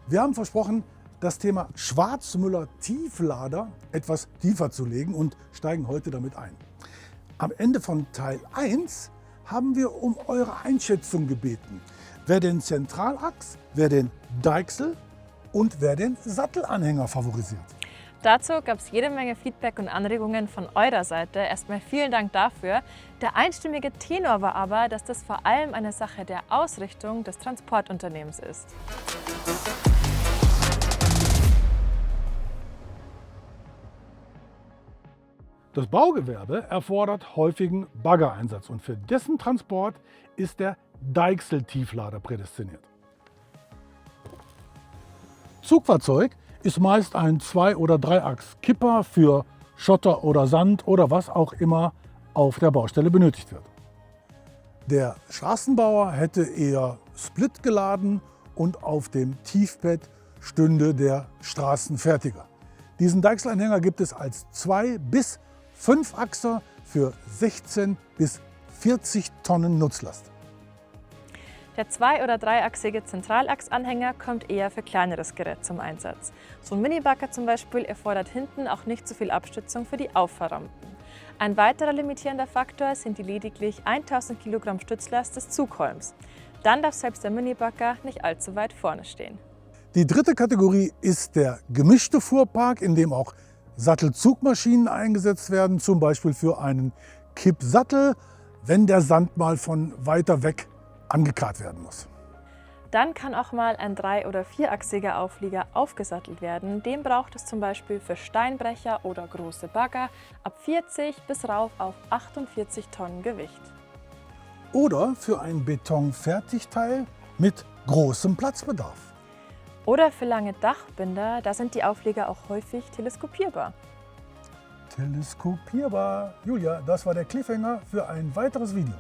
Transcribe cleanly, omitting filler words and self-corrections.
Wir haben versprochen, das Thema Schwarzmüller-Tieflader etwas tiefer zu legen und steigen heute damit ein. Am Ende von Teil 1 haben wir um eure Einschätzung gebeten, wer den Zentralachs, wer den Deichsel und wer den Sattelanhänger favorisiert. Dazu gab es jede Menge Feedback und Anregungen von eurer Seite. Erstmal vielen Dank dafür. Der einstimmige Tenor war aber, dass das vor allem eine Sache der Ausrichtung des Transportunternehmens ist. Das Baugewerbe erfordert häufigen Baggereinsatz und für dessen Transport ist der Deichsel-Tieflader prädestiniert. Zugfahrzeug ist meist ein 2- oder 3-Achs-Kipper für Schotter oder Sand oder was auch immer auf der Baustelle benötigt wird. Der Straßenbauer hätte eher Split geladen und auf dem Tiefbett stünde der Straßenfertiger. Diesen Deichselanhänger gibt es als 2- bis 5-Achser für 16 bis 40 Tonnen Nutzlast. Der 2- oder 3-achsige Zentralachsanhänger kommt eher für kleineres Gerät zum Einsatz. So ein Minibagger zum Beispiel erfordert hinten auch nicht so viel Abstützung für die Auffahrrampen. Ein weiterer limitierender Faktor sind die lediglich 1000 Kilogramm Stützlast des Zugholms. Dann darf selbst der Minibagger nicht allzu weit vorne stehen. Die dritte Kategorie ist der gemischte Fuhrpark, in dem auch Sattelzugmaschinen eingesetzt werden, zum Beispiel für einen Kippsattel, wenn der Sand mal von weiter weg angekarrt werden muss. Dann kann auch mal ein 3- oder 4-achsiger Auflieger aufgesattelt werden. Den braucht es zum Beispiel für Steinbrecher oder große Bagger ab 40 bis rauf auf 48 Tonnen Gewicht. Oder für ein Betonfertigteil mit großem Platzbedarf. Oder für lange Dachbinder, da sind die Auflieger auch häufig teleskopierbar. Teleskopierbar. Julia, das war der Cliffhanger für ein weiteres Video.